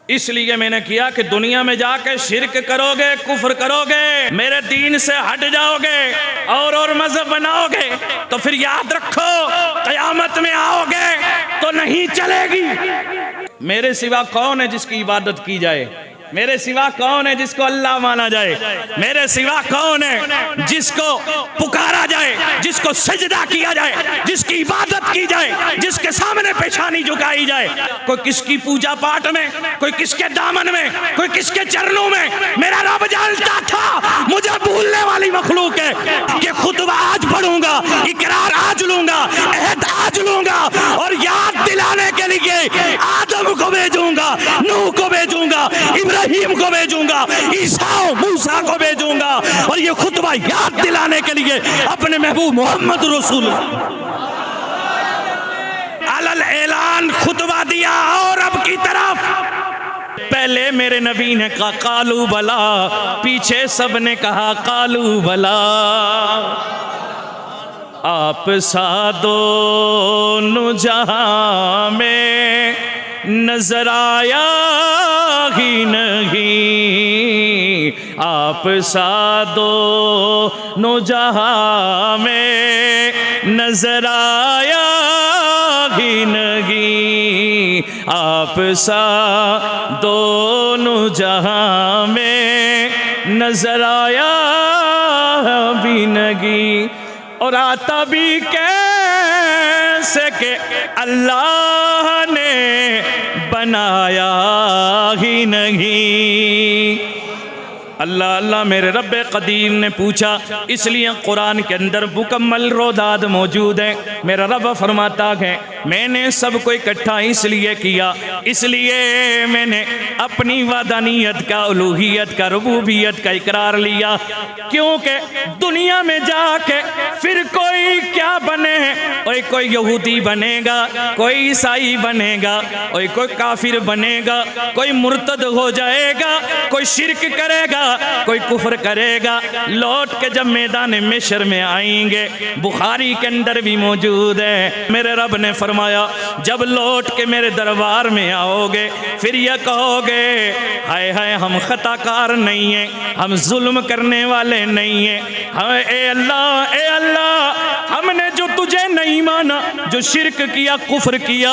इसलिए मैंने किया कि दुनिया में जाके शिरक करोगे, कुफ्र करोगे, मेरे दीन से हट जाओगे और मजहब बनाओगे तो फिर याद रखो कयामत में आओगे तो नहीं चलेगी। मेरे सिवा कौन है जिसकी इबादत की जाए? मेरे सिवा कौन है जिसको अल्लाह माना जाए? मेरे सिवा कौन है जिसको पुकारा जाए, जिसको सजदा किया जाए, जिसकी इबादत की जाए, जिसके सामने पेशानी झुकाई जाए? कोई किसकी पूजा पाठ में, कोई किसके दामन में, कोई किसके चरणों में। मेरा रब जानता था मुझे भूलने वाली मखलूक है कि खुतबा आज पढ़ूंगा, इकरार आज लूंगा, अहद आज लूंगा और याद दिलाने के लिए आदम को भेजूंगा, नूह को भेजूंगा, इब्राहिम को भेजूंगा, ईसा मूसा को भेजूंगा और ये खुतबा याद दिलाने के लिए अपने महबूब मोहम्मद रसूल अलल ऐलान खुतबा दिया। और अब की तरफ पहले मेरे नबी ने कहा कालू बला, पीछे सब ने कहा कालू बला। आप सादो जहां में नजर आया ही नहीं, आप सादो जहां में नजर आया ही नहीं, आप सा दोनों जहां में नजर आया भी नहीं। और आता भी कैसे के अल्लाह ने बनाया ही नहीं। अल्लाह अल्लाह मेरे रब्बे कदीर ने पूछा, इसलिए कुरान के अंदर मुकम्मल रोदाद मौजूद है। मेरा रब फरमाता है मैंने सबको इकट्ठा इसलिए किया, इसलिए मैंने अपनी वादानियत का, उलूहियत का, रुबूबियत का इकरार लिया, क्योंकि दुनिया में जाके फिर कोई क्या बने, कोई यहूदी बनेगा, कोई ईसाई बनेगा, कोई काफिर बनेगा, कोई मुर्तद हो जाएगा, कोई शिरक करेगा, कोई कुफ्र करेगा। लौट के जब मैदान मिस्र में आएंगे, बुखारी के अंदर भी मौजूद है, मेरे रब ने फरमाया जब लौट के मेरे दरबार में आओगे फिर यह कहोगे हाय हाय हम खताकार नहीं हैं, हम जुल्म करने वाले नहीं हैं, हाय ए अल्लाह हमने जो तुझे नहीं माना, जो शिरक किया, कुफ्र किया,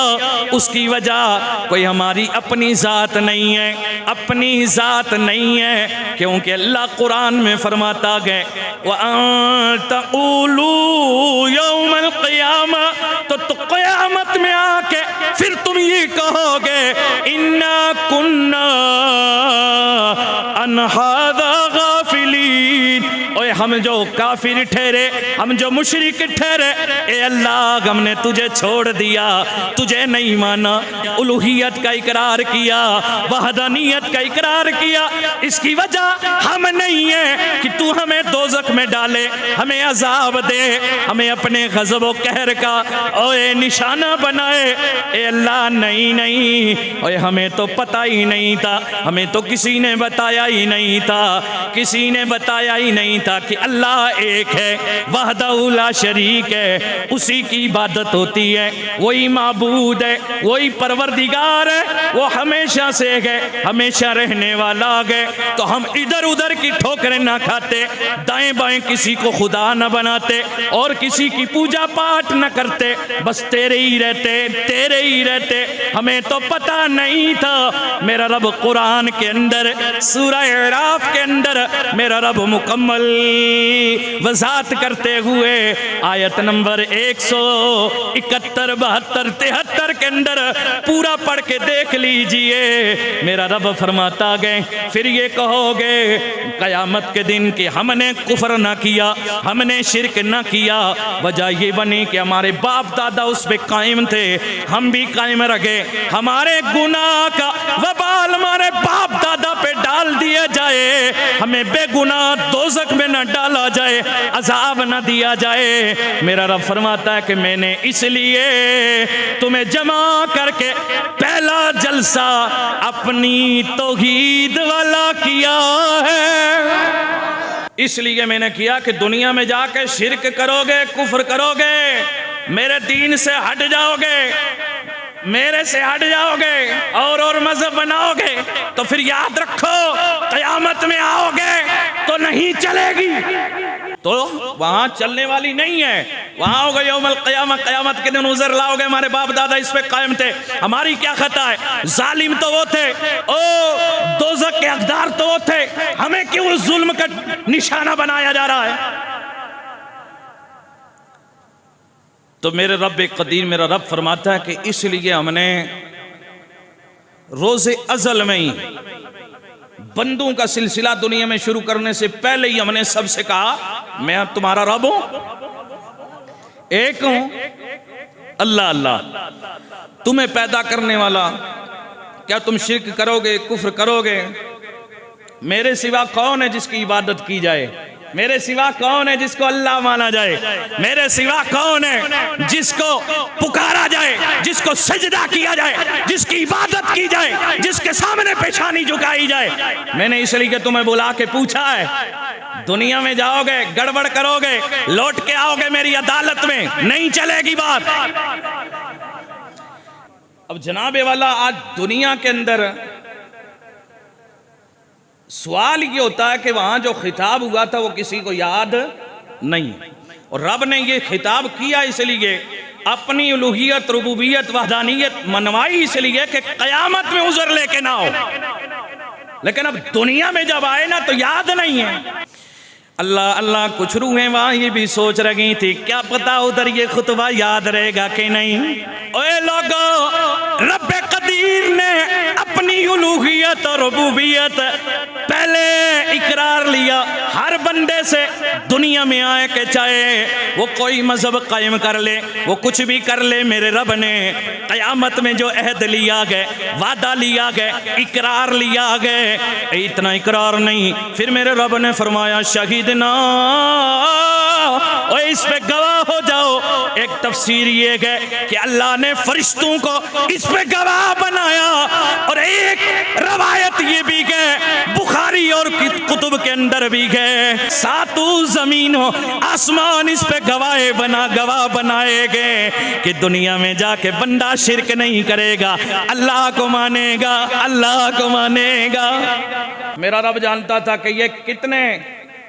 उसकी वजह कोई हमारी अपनी जात नहीं है, अपनी जात नहीं है, क्योंकि अल्लाह कुरान में फरमाता है वअन्तक़ूलू यौमल क़ियामा, तो क़यामत में आके फिर तुम ये कहोगे इन्ना कुन्ना अन हाज़ा गाफ़िलीन, ओए हम जो काफिर ठहरे, हम जो मुशरिक ठहरे, ए अल्लाह हमने तुझे छोड़ दिया, तुझे नहीं माना, उलूहियत का इकरार किया, वहदानियत का इकरार किया, इसकी वजह हम नहीं है कि तू हमें दोज़ख में डाले, हमें अजाब दे, हमें अपने गज़ब व कहर का ओए निशाना बनाए। ए अल्लाह नहीं नहीं, ओए हमें तो पता ही नहीं था, हमें तो किसी ने बताया ही नहीं था, किसी ने बताया ही नहीं था कि अल्लाह एक है, वहदहू ला शरीक है, उसी की इबादत होती है, वही माबूद है, वही परवरदिगार है, वो हमेशा से है, हमेशा रहने वाला है। तो हम इधर उधर की ठोकरें ना खाते, दाएं बाएं किसी को खुदा न बनाते और किसी की पूजा पाठ न करते, बस तेरे ही रहते, तेरे ही रहते, हमें तो पता नहीं था। मेरा रब कुरान के अंदर सूरह अराफ के अंदर मेरा रब मुकम्मल वज़ात करते हुए आयत नंबर 171, 72, 73 के अंदर पूरा पढ़ के देख लीजिए। मेरा रब फरमाता गए फिर ये कहोगे कयामत के दिन कि हमने कुफ्र ना किया, हमने शिरक ना किया, वजह ये बनी कि हमारे बाप दादा उस पे कायम थे, हम भी कायम रखे, हमारे गुनाह का वबाल हमारे बाप दादा पे डाल दिया जाए, हमें बेगुनाह दोज़ख में न डाला जाए, अज़ाब न दिया जाए। मेरा रब फरमाता है कि मैंने इसलिए तुम्हें जमा करके पहला जलसा अपनी तौहीद वाला किया है। इसलिए मैंने किया कि दुनिया में जाके शिरक करोगे, कुफ्र करोगे, मेरे दीन से हट जाओगे, मेरे से हट जाओगे और मजहब बनाओगे तो फिर याद रखो कयामत में आओगे तो नहीं चलेगी, तो वहां चलने वाली नहीं है। वहां आओगे यौमल क़यामत, क़यामत के दिन उज़र लाओगे हमारे बाप दादा इस पे कायम थे, हमारी क्या खता है, जालिम तो वो थे, ओ दोज़ख के हकदार तो वो थे, हमें क्यों उस जुल्म का निशाना बनाया जा रहा है। तो मेरे रब कदीर, मेरा रब फरमाता है कि इसलिए हमने रोज़े अज़ल में ही बंदों का सिलसिला दुनिया में शुरू करने से पहले ही हमने सबसे कहा मैं तुम्हारा रब हूं, एक हूं, अल्लाह अल्लाह, तुम्हें पैदा करने वाला। क्या तुम शिर्क करोगे, कुफ्र करोगे? मेरे सिवा कौन है जिसकी इबादत की जाए? मेरे सिवा कौन है जिसको अल्लाह माना जाए? मेरे सिवा कौन है जिसको पुकारा जाए, जिसको सजदा किया जाए, जिसकी इबादत की जाए, जिसके सामने पेशानी झुकाई जाए? मैंने इसलिए तुम्हें बुला के पूछा है। दुनिया में जाओगे, गड़बड़ करोगे, लौट के आओगे मेरी अदालत में, नहीं चलेगी बात। अब जनाबे वाला आज दुनिया के अंदर सवाल ये होता है कि वहां जो खिताब हुआ था वो किसी को याद नहीं, और रब ने ये खिताब किया इसलिए अपनी उलूहियत, रुबूबियत, वहदानियत मनवाई इसलिए कि कयामत में उज़र लेके ना हो। लेकिन अब दुनिया में जब आए ना तो याद नहीं है। अल्लाह अल्लाह, कुछ रूहें वहां ये भी सोच रही थी क्या पता उधर ये खुतबा याद रहेगा कि नहीं। ओए लोगो, रब कदीर ने अपनी उलूहियत और रुबूबियत पहले इकरार लिया हर बंदे से, दुनिया में आए के चाहे वो कोई मजहब कायम कर ले, वो कुछ भी कर ले, मेरे रब ने कयामत में जो अहद लिया गए, वादा लिया गए, इकरार लिया गए, इतना इकरार नहीं, फिर मेरे रब ने फरमाया शहीदना, और इस पे गवाह हो जाओ। एक तफसीर ये है कि अल्लाह ने फरिश्तों को इस पे गवाह बनाया, और एक रवायत ये भी है बुखारी और कुतुब के अंदर भी है, सातों जमीनों आसमान इस पे गवाह बनाए गए कि दुनिया में जाके बंदा शिरक नहीं करेगा, अल्लाह को मानेगा, अल्लाह को मानेगा। मेरा रब जानता था कि ये कितने,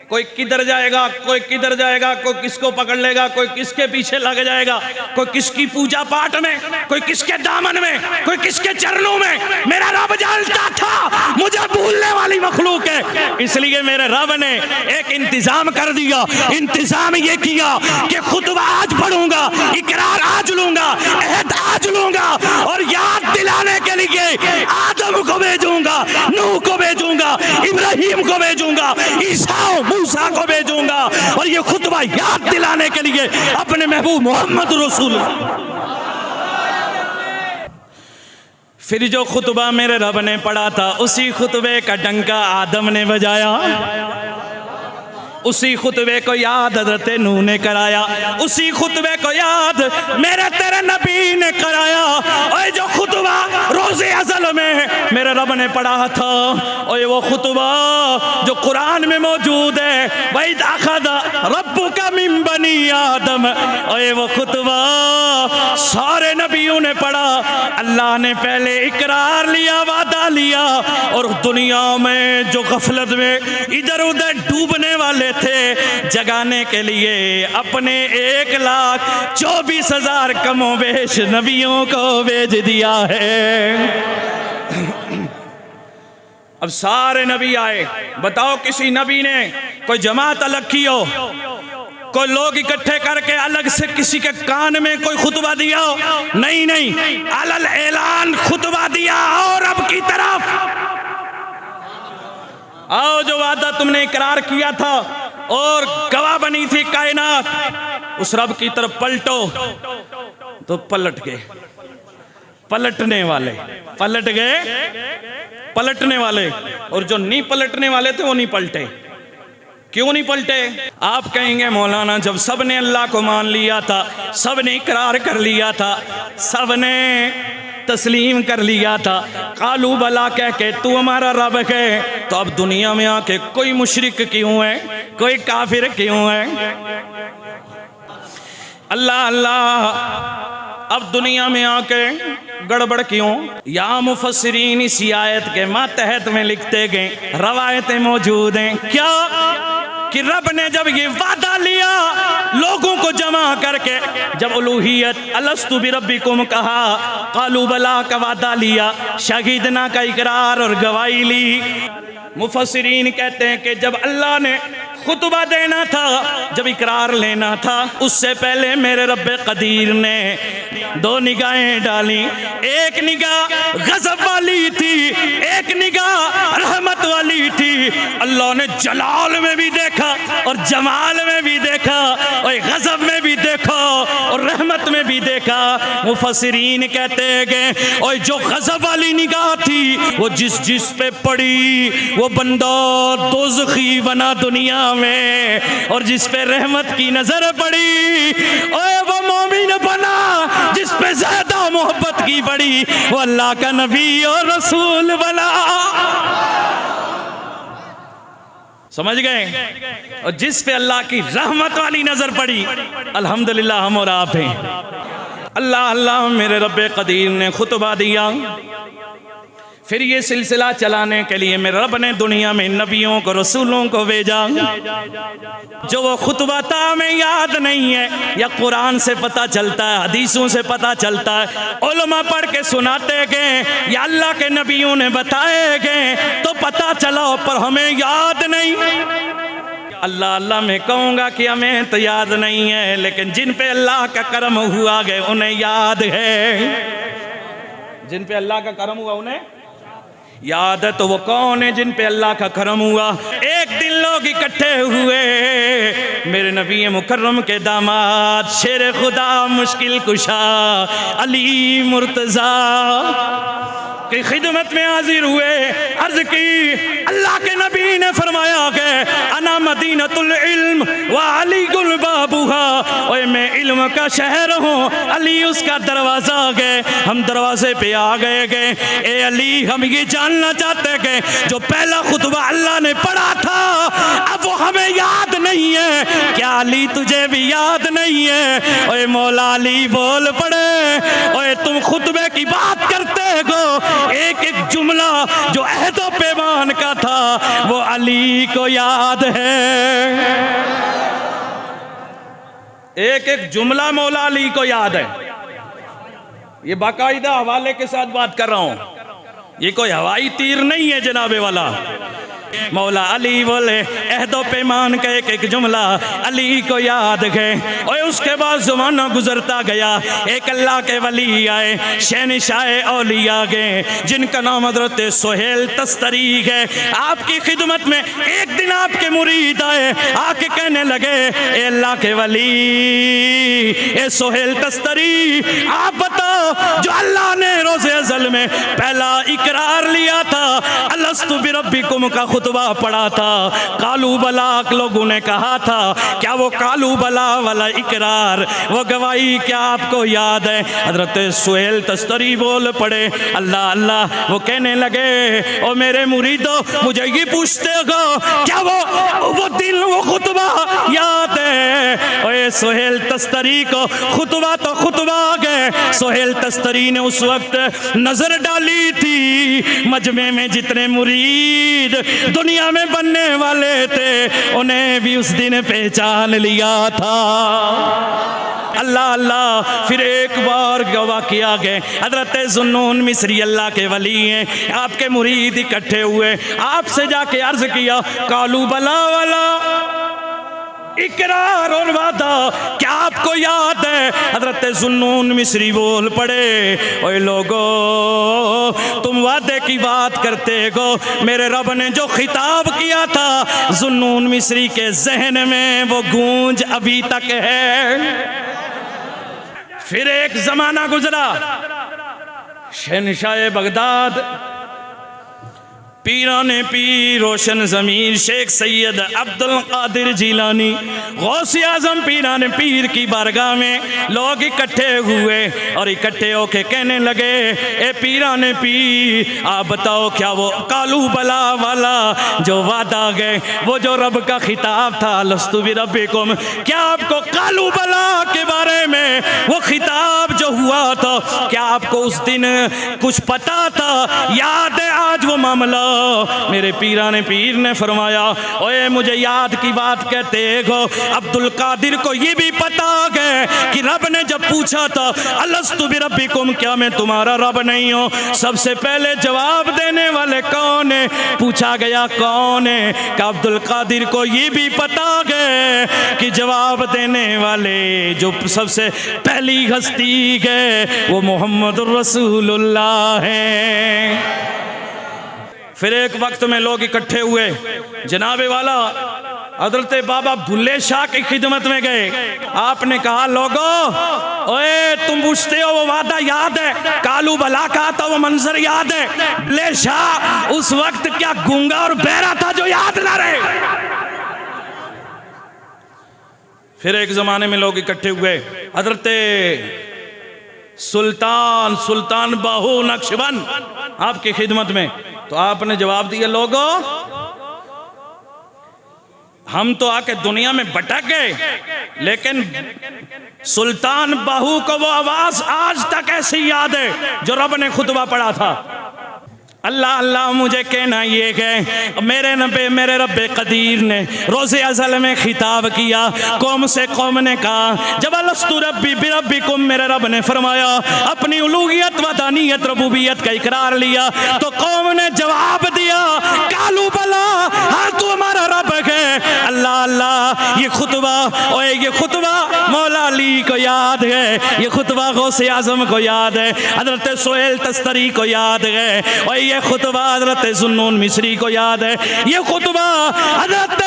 कोई किधर जाएगा, कोई किधर जाएगा, कोई किसको पकड़ लेगा, कोई किसके पीछे लग जाएगा, कोई किसकी पूजा पाठ में, कोई किसके दामन में, कोई किसके चरणों में। मेरा रब जानता था मुझे भूलने वाली मखलूक है, इसलिए मेरे रब ने एक इंतजाम कर दिया। इंतजाम ये किया कि खुतबा आज पढ़ूंगा, इकरार आज लूंगा, अहद आज लूंगा, और याद दिलाने के लिए आदम को भेजूंगा, नूह को भेजूंगा, इब्राहिम को भेजूंगा, ईसा मूसा को भेजूंगा, और ये खुतबा याद दिलाने के लिए अपने महबूब मोहम्मद रसूल। फिर जो खुतबा मेरे रब ने पढ़ा था उसी खुतबे का डंका आदम ने बजाया, उसी खुतबे को याद हज़रत नूह ने कराया, उसी खुतबे को याद मेरे तेरे नबी ने कराया। और जो खुतबा रोज़े अज़ल में मेरे रब ने पढ़ा था, और वो खुतबा जो कुरान में मौजूद है, वही अख़ज़ रब्बुका मिन बनी आदम, और वो खुतबा सारे नबियों ने पढ़ा। अल्लाह ने पहले इकरार लिया, वादा लिया, और दुनिया में जो गफलत में इधर उधर डूबने वाले थे जगाने के लिए अपने 1,24,000 कमोबेश नबियों को भेज दिया है। अब सारे नबी आए, बताओ किसी नबी ने कोई जमात अलग की हो, कोई लोग इकट्ठे करके अलग से किसी के कान में कोई खुतबा दिया हो? नहीं नहीं, अलल ऐलान खुतबा दिया। और अब की तरफ आओ, जो वादा तुमने इकरार किया था और गवाह बनी थी कायनात, उस रब की तरफ पलटो। तो पलट गए, पलटने वाले पलट गए, पलटने वाले, और जो नहीं पलटने वाले थे वो नहीं पलटे। क्यों नहीं पलटे? आप कहेंगे मौलाना जब सब ने अल्लाह को मान लिया था, सब ने इकरार कर लिया था, सब ने तस्लीम कर लिया था, कालू बला कह के तू हमारा रब है, तो अब दुनिया में आके कोई मुशरिक क्यों है, कोई काफिर क्यों है? अल्लाह अल्लाह अब दुनिया में आके गड़बड़ क्यों? या मुफस्सिरीन इस आयत के मातहत में लिखते गए, रवायतें मौजूद हैं क्या कि रब ने जब ये वादा लिया लोगों को जमा करके, जब उलूहियत अलस्तु बिरब्बिकुम कहा, कालू बला का वादा लिया, शहीदना का इकरार और गवाही ली। मुफस्सिरीन कहते हैं कि जब अल्लाह ने खुतबा देना था, जब इकरार लेना था, उससे पहले मेरे रब्बे कदीर ने दो निगाहें डाली। एक निगाह गज़ब वाली थी, एक निगाह रहमत वाली थी। अल्लाह ने जलाल में भी देखा और जमाल में भी देखा और गज़ब में भी देखा और रहमत में भी देखा। मुफस्सिरीन कहते गए और जो गज़ब वाली निगाह थी वो जिस पे पड़ी वो बंदा दोज़खी बना दुनिया में, और जिस पे रहमत की नजर पड़ी ओए वो मोमिन बना, जिस पे ज्यादा मोहब्बत की पड़ी वो अल्लाह का नबी और रसूल बना। समझ गए? और जिस पे अल्लाह की रहमत वाली नजर पड़ी, अल्हम्दुलिल्लाह हम और आप हैं। अल्लाह अल्लाह मेरे रब्बे कदीर ने खुतबा दिया। फिर ये सिलसिला चलाने के लिए मेरे रब ने दुनिया में नबियों को रसूलों को भेजा। जो वो खुतबा था हमें याद नहीं है, या कुरान से पता चलता है, हदीसों से पता चलता है, उलमा पढ़ के सुनाते गए या अल्लाह के नबियों ने बताए गए तो पता चला, पर हमें याद नहीं। अल्लाह अल्लाह मैं कहूँगा कि हमें तो याद नहीं है, लेकिन जिन पे अल्लाह का करम हुआ गए उन्हें याद है। जिन पे अल्लाह का करम हुआ उन्हें याद है। तो वो कौन है जिन पे अल्लाह का करम हुआ? एक दिन लोग इकट्ठे हुए, मेरे नबी मुकर्रम के दामाद शेर खुदा मुश्किल कुशा अली मुर्तजा की खिदमत में हाजिर हुए। अर्ज की, अल्लाह के नबी ने फरमाया कि अना मदीनतुल इल्म व अली गुल बाबूहा, ओए मैं इल्म का शहर हूँ, अली उसका दरवाजा गए। हम दरवाजे पे आ गए। ए अली, हम ये जानना चाहते गए जो पहला खुतबा अल्लाह ने पढ़ा था अब वो हमें याद नहीं है, क्या अली तुझे भी याद नहीं है? ओए मौला अली बोल पड़े, ओए तुम खुतबे की बात करते हो, एक एक जुमला जो अहदो पैमान का था वो अली को याद है। एक एक जुमला मौला अली को याद है। ये बाकायदा हवाले के साथ बात कर रहा हूं, ये कोई हवाई तीर नहीं है जनाबे वाला। मौला अली बोले अहदो पैमान का एक एक जुमला अली को याद गए। और उसके बाद ज़माना गुजरता गया, एक अल्लाह के वली आए, शहनशाह औलिया गए, जिनका नाम हज़रत सुहेल तस्तरी है। आपकी खिदमत में एक दिन आपके मुरीद आए, आके कहने लगे ए अल्लाह के वली, ए सुहेल तस्तरी, आप बताओ जो अल्लाह ने रोज़े अज़ल में पहला इकरार लिया था, अलस्तु बिरब्बिकुम का खुतबा पढ़ा था, कालू बलाक लोगों ने कहा था, क्या वो कालू बला वाला इकरार, वो गवाही क्या आपको याद है? हज़रत सुहेल तस्तरी बोल पड़े अल्लाह अल्लाह। वो कहने लगे ओ मेरे मुरीदो, मुझे ये पूछते हो क्या वो दिन वो खुतबा याद है? ओए सुहेल तस्तरी को खुतबा तो खुतबा आ गए। सुहेल तस्तरी ने उस वक्त नजर डाली थी मजमे में जितने मुरीद दुनिया में बनने वाले थे, उन्हें भी उस दिन पहचान लिया था। अल्लाह अल्लाह। फिर एक बार गवाह किया गए, हजरत जुन्नून मिस्री अल्लाह के वली हैं, आपके मुरीद इकट्ठे हुए, आपसे जाके अर्ज किया कालू बला वाला इकरार और वादा क्या आपको याद है? हजरत जुन्नून मिस्री बोल पड़े ओए लोगो, तुम वादे की बात करते हो, मेरे रब ने जो खिताब किया था जुन्नून मिस्री के जहन में वो गूंज अभी तक है। फिर एक जमाना गुजरा, शहनशाह बगदाद पीराने पीर रोशन ज़मीर शेख सैयद अब्दुल कादिर जिलानी गौसे आज़म पीराने पीर की बारगाह में लोग इकट्ठे हुए और इकट्ठे होके कहने लगे, ए पीराने पीर आप बताओ क्या वो कालू बला वाला जो वादा गए, वो जो रब का खिताब था लस्तु बिरब्बिकुम, क्या आपको कालू बला के बारे में वो खिताब जो हुआ था क्या आपको उस दिन कुछ पता था, याद है आज वो मामला? मेरे पीराने पीर ने फरमाया, ओए मुझे याद की बात कहते हो, अब्दुल कादिर को ये भी पता है कि रब ने जब पूछा था अलस्तु बिरब्बिकुम, क्या मैं तुम्हारा रब नहीं हूँ, सबसे पहले जवाब देने वाले कौन है? पूछा गया कौन है? कि अब्दुल कादिर को ये भी पता है कि जवाब देने वाले जो सबसे पहली हस्ती है वो मोहम्मद रसूलुल्लाह है। फिर एक वक्त में लोग इकट्ठे हुए, जनाबे वाला हजरत बाबा बुल्ले शाह की खिदमत में गए। आपने कहा, लोगों ओए तुम पूछते हो वो वादा याद है, कालू बला का था वो मंजर याद है? बुल्ले शाह उस वक्त क्या गूंगा और बहरा था जो याद ना रहे? फिर एक जमाने में लोग इकट्ठे हुए, हजरत सुल्तान बाहू नक्शबंद आपकी खिदमत में। तो आपने जवाब दिया, लोगों हम तो आके दुनिया में भटक गए, लेकिन सुल्तान बाहू को वो आवाज आज तक ऐसी याद है जो रब ने खुतबा पढ़ा था। अल्लाह अल्लाह मुझे कहना ये है, मेरे रब्बे कदीर ने रोज़े अज़ल में खिताब किया कौम से, कौम ने कहा जब अलस्तु रब्बी बिरब्बिकुम, मेरे रब ने फरमाया अपनी उलूहियत वदानियत रबूबियत का इकरार लिया, तो कौम ने जवाब दिया कालू बला, हाँ तू हमारा रब है। अल्लाह अल्लाह ये खुतबा, ओए ये खुतबा मौला अली को याद है, ये खुतबा गौसे आज़म को याद है, हज़रत सोहेल तस्तरी को याद है, और ये खुतबा हज़रत जुन्नून मिस्री को याद है, ये खुतबा हज़रत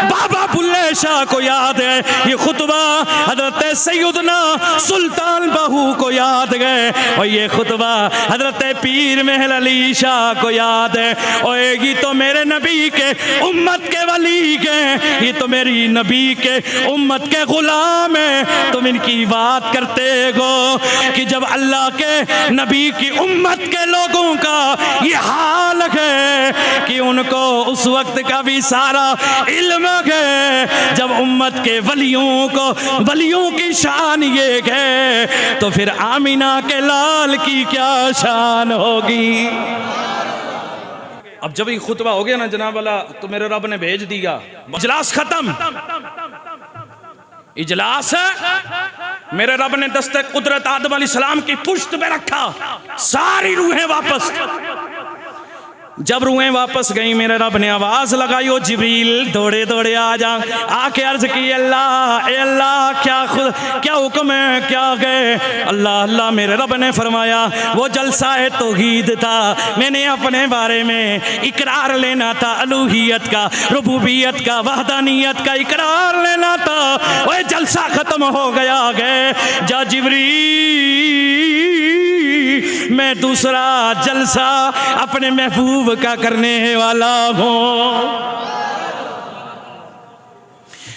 बाबा बुल्ले शाह को याद है, ये खुतबा हज़रत सैयदना सुल्तान बाहू को याद है, और ये खुतबा हज़रत पीर महल अली शाह को याद है। और ये तो मेरे नबी के उम्मत के वली के, ये तो मेरी नबी के उम्मत के गुलाम है। तुम इनकी बात करते हो कि जब अल्लाह के नबी की उम्मत के लोगों का ये हाल है कि उनको उस वक्त का भी सारा इल्म है, जब उम्मत के वलियों को वलियों की शान ये है, तो फिर आमिना के लाल की क्या शान होगी। अब जब ये खुतबा हो गया ना जनाब वाला, तो मेरे रब ने भेज दिया, इजलास खत्म, इजलास है। मेरे रब ने दस्ते कुदरत आदम अलैहिस्सलाम की पुश्त पे रखा, सारी रूहें वापस। जब रूहें वापस गई, मेरे रब ने आवाज लगाई, ओ जिब्रील दौड़े दौड़े आ जा। आके अर्ज की, अल्लाह ए अल्लाह क्या हुक्म है, क्या गए? अल्लाह अल्लाह मेरे रब ने फरमाया वो जलसा है तौहीद था, मैंने अपने बारे में इकरार लेना था, अलूहियत का, रुबूबियत का, वहदानियत का इकरार लेना था। वो जलसा खत्म हो गया है, जा जिब्रील मैं दूसरा जलसा अपने महबूब का करने वाला हूँ।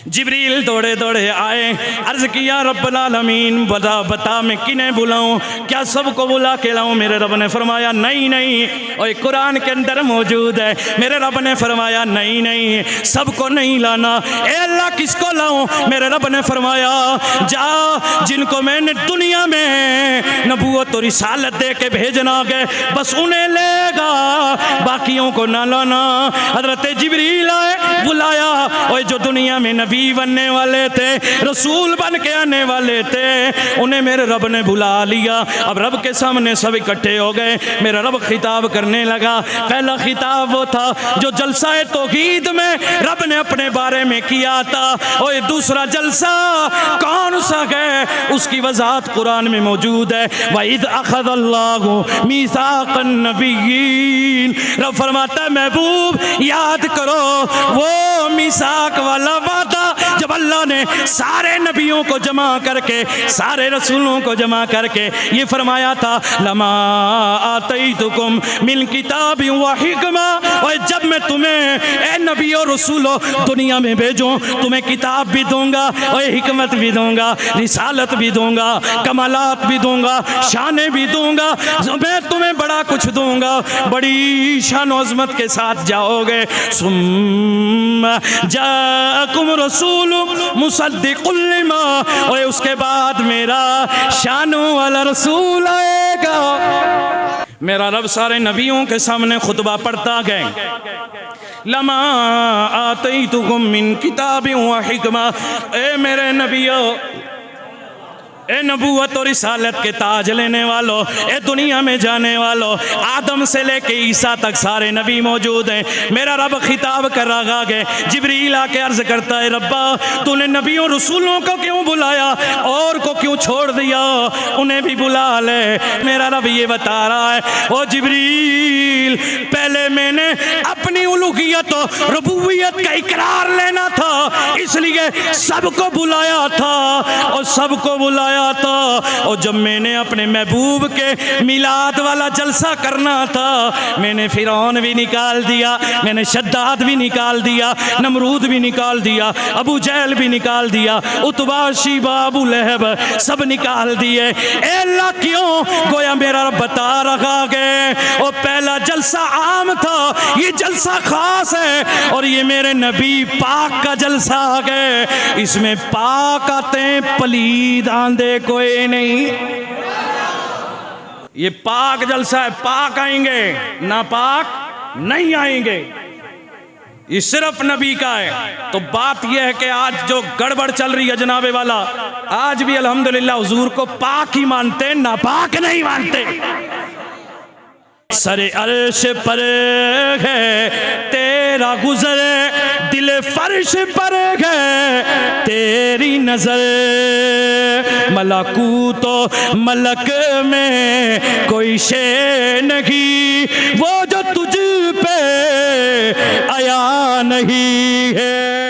जिब्रील दौड़े दौड़े आए, अर्ज किया रब्बुल आलमीन बता मैं किन्हें बुलाऊं, क्या सबको बुला के लाऊं? मेरे रब ने फरमाया नहीं नहीं, और कुरान के अंदर मौजूद है। मेरे रब ने फरमाया नहीं नहीं, सबको नहीं लाना। ए अल्लाह किसको लाऊं? मेरे रब ने फरमाया जा जिनको मैंने दुनिया में नबूवत और रिसालत दे के भेजना है बस उन्हें लेगा, बाकियों को ना लाना। हजरत जिब्रील आए, बुलाया, और जो दुनिया में नबी बनने वाले थे, रसूल बन के आने वाले थे, उन्हें मेरे रब ने बुला लिया। अब रब के सामने सब इकट्ठे हो गए, मेरा रब खिताब करने लगा। पहला खिताब वो था जो जलसा तौहीद में रब ने अपने बारे में किया था, और दूसरा जलसा कौन सा है उसकी वजाहत कुरान में मौजूद है। वइद अखज़ल्लाहु मीसाक़न नबिय्यीन, रब फरमाता है महबूब याद करो वो मीसाक वाला वादा जब अल्लाह ने सारे नबियों को जमा करके, सारे रसूलों को जमा करके ये फरमाया था, लमा आतैतुकुम मिन किताबिन व हिकमा, और जब मैं तुम्हें ए नबी और रसूलो दुनिया में भेजूं, तुम्हें किताब भी दूंगा और हिकमत भी दूंगा, रिसालत भी दूंगा, कमालात भी दूंगा, शाने भी दूंगा, मैं तुम्हें बड़ा कुछ दूंगा, बड़ी शान अज़मत के साथ जाओगे। सुम्मा जाकुम रसूलुम मुसद्दिकुल लिमा, और उसके बाद मेरा शानु वाला रसूल आएगा। मेरा रब सारे नबियों के सामने खुतबा पढ़ता गए, लमा आतैतुकुम मिन किताबिन व हिकमा, ए मेरे नबियों, ए नबूवत और रिसालत के ताज लेने वालों, ए दुनिया में जाने वालों, आदम से लेके ईसा तक सारे नबी मौजूद हैं। मेरा रब खिताब कर रहा है, जिब्रील आके अर्ज करता है, रब्बा तूने नबियों रसूलों को क्यों बुलाया और को क्यों छोड़ दिया, उन्हें भी बुला ले। मेरा रब ये बता रहा है, ओ जिब्रील पहले मैंने अपनी उलूहियत और रबूबियत का इकरार लेना था, इसलिए सबको बुलाया था और सबको बुलाया था। और जब मैंने अपने महबूब के मिलाद वाला जलसा करना था, मैंने फिरौन भी निकाल दिया, मैंने शद्दाद भी निकाल दिया, नमरूद भी निकाल दिया, अबू जहल भी निकाल दिया, उतबा शीबा अबू लहब सब निकाल दिए। अल्लाह क्यों? गोया मेरा रब बता रहा है, और पहला जलसा आम था, ये जलसा खास है, और ये मेरे नबी पाक का जलसा है। इसमें पाक आते हैं, पलीद आंधे कोई नहीं। ये पाक जलसा है, पाक आएंगे, ना पाक नहीं आएंगे, ये सिर्फ नबी का है। तो बात यह है कि आज जो गड़बड़ चल रही है जनाबे वाला, आज भी अल्हम्दुलिल्लाह हुजूर को पाक ही मानते, ना पाक नहीं मानते। सरे अर्श पर है तेरा गुजरे, दिल फर्श पर है तेरी नजर, मलकूतो मलक में कोई शे नहीं, वो जो तुझ पे आया नहीं है।